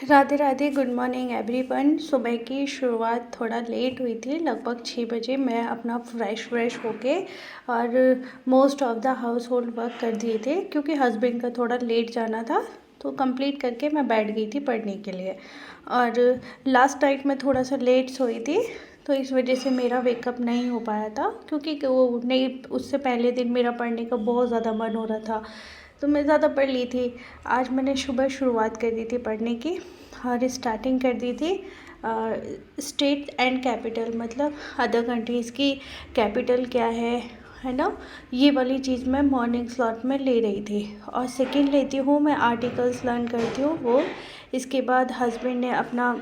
Radhe Radhe, good morning everyone. सुबह की शुरुआत थोड़ा लेट हुई थी, लगभग 6 बजे मैं अपना फ्रेश होके और most of the house hold work कर दिए थे क्योंकि हस्बैंड का थोड़ा लेट जाना था, तो कंप्लीट करके मैं बैठ गई थी पढ़ने के लिए। और लास्ट नाइट में थोड़ा सा लेट सोई थी, तो इस वजह से मेरा वेकअप नहीं हो पाया था क्योंकि वो नहीं, उससे पहले दिन मेरा पढ़ने का बहुत ज़्यादा मन हो रहा था, तो मैं ज़्यादा पढ़ ली थी। आज मैंने सुबह शुरुआत कर दी थी पढ़ने की और स्टार्टिंग कर दी थी स्टेट एंड कैपिटल, मतलब अदर कंट्रीज़ की कैपिटल क्या है ना, ये वाली चीज़ मैं मॉर्निंग स्लॉट में ले रही थी। और सेकंड लेती हूँ मैं आर्टिकल्स लर्न करती हूँ वो। इसके बाद हस्बैंड ने अपना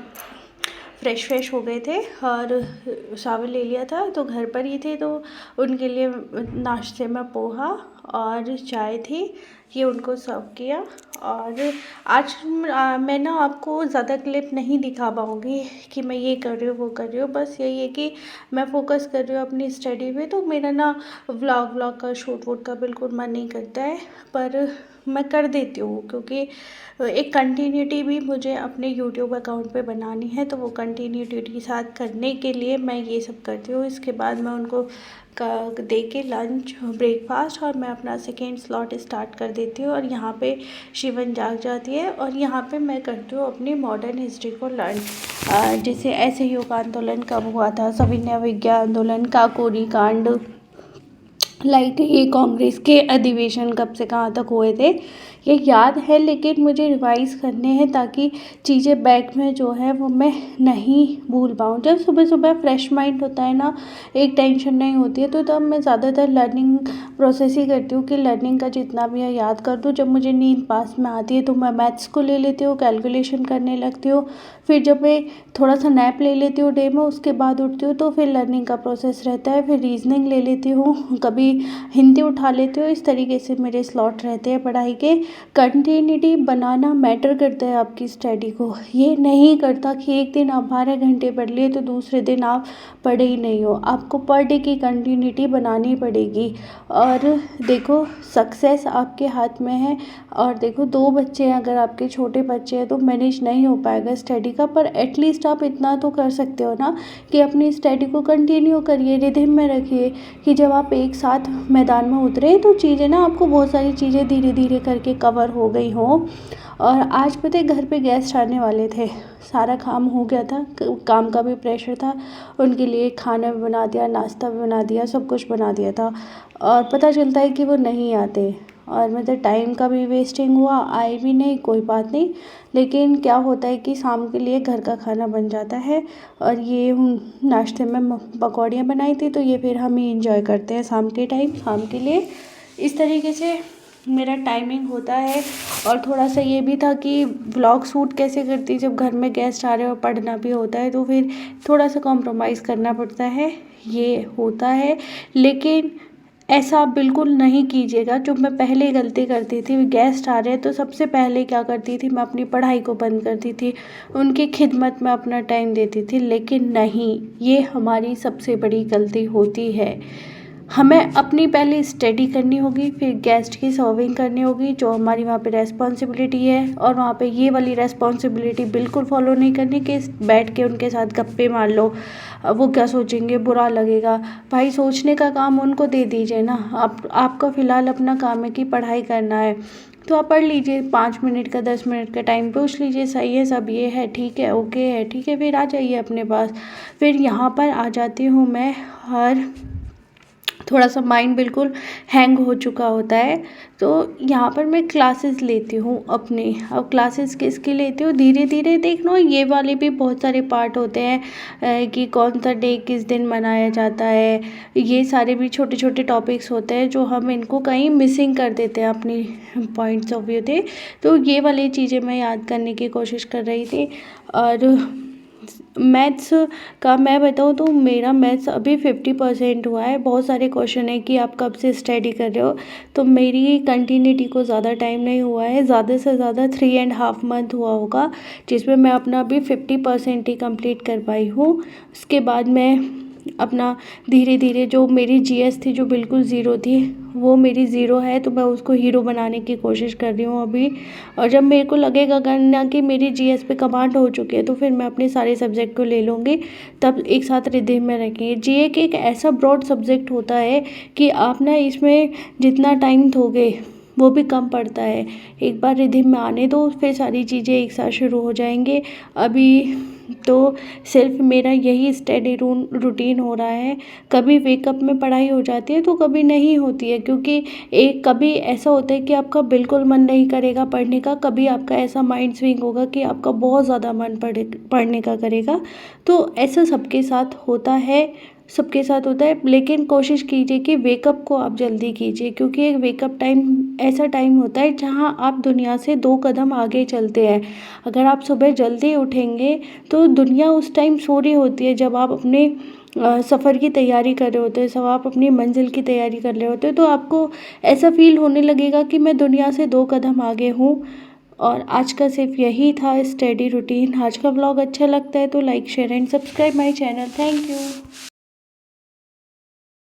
फ्रेश हो गए थे और शावर ले लिया था, तो घर पर ही थे, तो उनके लिए नाश्ते में पोहा और चाय थी, ये उनको सर्व किया। और आज मैं ना आपको ज़्यादा क्लिप नहीं दिखा पाऊँगी कि मैं ये कर रही हूँ वो कर रही हूँ, बस यही है कि मैं फोकस कर रही हूँ अपनी स्टडी पे। तो मेरा ना व्लॉग का शूट वूट का बिल्कुल मन नहीं करता है, पर मैं कर देती हूँ क्योंकि एक कंटिन्यूटी भी मुझे अपने यूट्यूब अकाउंट पे बनानी है, तो वो कंटिन्यूटी के साथ करने के लिए मैं ये सब करती हूँ। इसके बाद मैं उनको दे के लंच ब्रेकफास्ट और मैं अपना सेकेंड स्लॉट स्टार्ट कर देती हूँ। और यहाँ पे शिवन जाग जाती है और यहाँ पे मैं करती हूँ अपनी मॉडर्न हिस्ट्री को लर्न। जैसे ऐसे योग आंदोलन कब हुआ था, सविनय अवज्ञा आंदोलन, काकोरी कांड, लाइक ये कांग्रेस के अधिवेशन कब से कहाँ तक हुए थे, ये याद है, लेकिन मुझे रिवाइज़ करने हैं ताकि चीज़ें बैक में जो है वो मैं नहीं भूल पाऊँ। जब सुबह सुबह फ्रेश माइंड होता है ना, एक टेंशन नहीं होती है, तो तब मैं ज़्यादातर लर्निंग प्रोसेस ही करती हूँ कि लर्निंग का जितना भी है याद कर दूँ। जब मुझे नींद पास में आती है तो मैं मैथ्स को ले लेती हूँ, कैलकुलेशन करने लगती हूँ। फिर जब मैं थोड़ा सा नैप ले लेती हूँ डे में, उसके बाद उठती हूँ तो फिर लर्निंग का प्रोसेस रहता है। फिर रीजनिंग ले लेती हूँ, कभी हिंदी उठा लेती हूँ। इस तरीके से मेरे स्लॉट रहते हैं पढ़ाई के। कंटिन्यूटी बनाना मैटर करता है आपकी स्टडी को, ये नहीं करता कि एक दिन आप 12 घंटे पढ़ लिए तो दूसरे दिन आप पढ़े ही नहीं हो। आपको पर डे की कंटिन्यूटी बनानी पड़ेगी। और देखो, सक्सेस आपके हाथ में है। और देखो, 2 बच्चे हैं, अगर आपके छोटे बच्चे हैं तो मैनेज नहीं हो पाएगा स्टडी का, पर एटलीस्ट आप इतना तो कर सकते हो ना कि अपनी स्टडी को कंटिन्यू करिए, रिधिम में रखिए कि जब आप एक साथ मैदान में उतरे तो चीज़ें ना, आपको बहुत सारी चीज़ें धीरे धीरे करके कवर हो गई हों। और आज पता है घर पे गेस्ट आने वाले थे, सारा काम हो गया था, काम का भी प्रेशर था, उनके लिए खाना भी बना दिया, नाश्ता भी बना दिया, सब कुछ बना दिया था। और पता चलता है कि वो नहीं आते और मतलब टाइम का भी वेस्टिंग हुआ, आए भी नहीं, कोई बात नहीं। लेकिन क्या होता है कि शाम के लिए घर का खाना बन जाता है। और ये नाश्ते में पकौड़ियाँ बनाई थी, तो ये फिर हम ही इंजॉय करते हैं शाम के टाइम, शाम के लिए। इस तरीके से मेरा टाइमिंग होता है। और थोड़ा सा ये भी था कि व्लॉग शूट कैसे करती, जब घर में गेस्ट आ रहे हो, पढ़ना भी होता है, तो फिर थोड़ा सा कॉम्प्रोमाइज़ करना पड़ता है, ये होता है। लेकिन ऐसा आप बिल्कुल नहीं कीजिएगा जो मैं पहले गलती करती थी। गेस्ट आ रहे हैं तो सबसे पहले क्या करती थी, मैं अपनी पढ़ाई को बंद करती थी, उनकी खिदमत में अपना टाइम देती थी। लेकिन नहीं, ये हमारी सबसे बड़ी गलती होती है। हमें अपनी पहले स्टडी करनी होगी, फिर गेस्ट की सर्विंग करनी होगी, जो हमारी वहाँ पे रेस्पॉन्सिबिलिटी है। और वहाँ पे ये वाली रेस्पॉन्सिबिलिटी बिल्कुल फॉलो नहीं करनी कि बैठ के उनके साथ गप्पे मार लो, वो क्या सोचेंगे, बुरा लगेगा। भाई, सोचने का काम उनको दे दीजिए ना। आपका फ़िलहाल अपना काम है कि पढ़ाई करना है, तो आप पढ़ लीजिए, 5 मिनट का 10 मिनट का टाइम पूछ लीजिए, सही है सब, ये है, ठीक है, ओके है, ठीक है, फिर आ जाइए अपने पास। फिर यहाँ पर आ जाती हूँ मैं, और थोड़ा सा माइंड बिल्कुल हैंग हो चुका होता है, तो यहाँ पर मैं क्लासेस लेती हूँ अपनी। अब क्लासेस किसकी लेती हूँ, धीरे धीरे देख लो, ये वाले भी बहुत सारे पार्ट होते हैं कि कौन सा डे किस दिन मनाया जाता है। ये सारे भी छोटे छोटे टॉपिक्स होते हैं जो हम इनको कहीं मिसिंग कर देते हैं अपनी पॉइंट्स ऑफ व्यू थे। तो ये वाली चीज़ें मैं याद करने की कोशिश कर रही थी। और मैथ्स का मैं बताऊँ तो मेरा मैथ्स अभी 50% हुआ है। बहुत सारे क्वेश्चन है कि आप कब से स्टडी कर रहे हो, तो मेरी कंटिन्यूटी को ज़्यादा टाइम नहीं हुआ है, ज़्यादा से ज़्यादा 3.5 मंथ हुआ होगा, जिसमें मैं अपना अभी 50% ही कंप्लीट कर पाई हूँ। उसके बाद मैं अपना धीरे धीरे, जो मेरी जीएस थी जो बिल्कुल ज़ीरो थी, वो मेरी ज़ीरो है तो मैं उसको हीरो बनाने की कोशिश कर रही हूँ अभी। और जब मेरे को लगेगा करना कि मेरी जीएस पे कमांड हो चुकी है तो फिर मैं अपने सारे सब्जेक्ट को ले लूँगी, तब एक साथ रिधिम में रखेंगे। जीए के एक ऐसा ब्रॉड सब्जेक्ट होता है कि आप ना इसमें जितना टाइम दोगे वो भी कम पड़ता है। एक बार रिधिम में आने दो, फिर सारी चीज़ें एक साथ शुरू हो जाएंगे। अभी तो सिर्फ मेरा यही स्टडी रूटीन हो रहा है। कभी वेकअप में पढ़ाई हो जाती है तो कभी नहीं होती है, क्योंकि एक कभी ऐसा होता है कि आपका बिल्कुल मन नहीं करेगा पढ़ने का, कभी आपका ऐसा माइंड स्विंग होगा कि आपका बहुत ज़्यादा मन पढ़ने का करेगा। तो ऐसा सबके साथ होता है, सबके साथ होता है। लेकिन कोशिश कीजिए कि वेकअप को आप जल्दी कीजिए, क्योंकि एक वेकअप टाइम ऐसा टाइम होता है जहाँ आप दुनिया से 2 कदम आगे चलते हैं। अगर आप सुबह जल्दी उठेंगे तो दुनिया उस टाइम सो रही होती है, जब आप अपने सफ़र की तैयारी कर रहे होते हैं, सब आप अपनी मंजिल की तैयारी कर रहे होते हैं, तो आपको ऐसा फील होने लगेगा कि मैं दुनिया से 2 कदम आगे हूँ। और आज का सिर्फ यही था स्टडी रूटीन। आज का व्लॉग अच्छा लगता है तो like share and subscribe my channel. Thank you.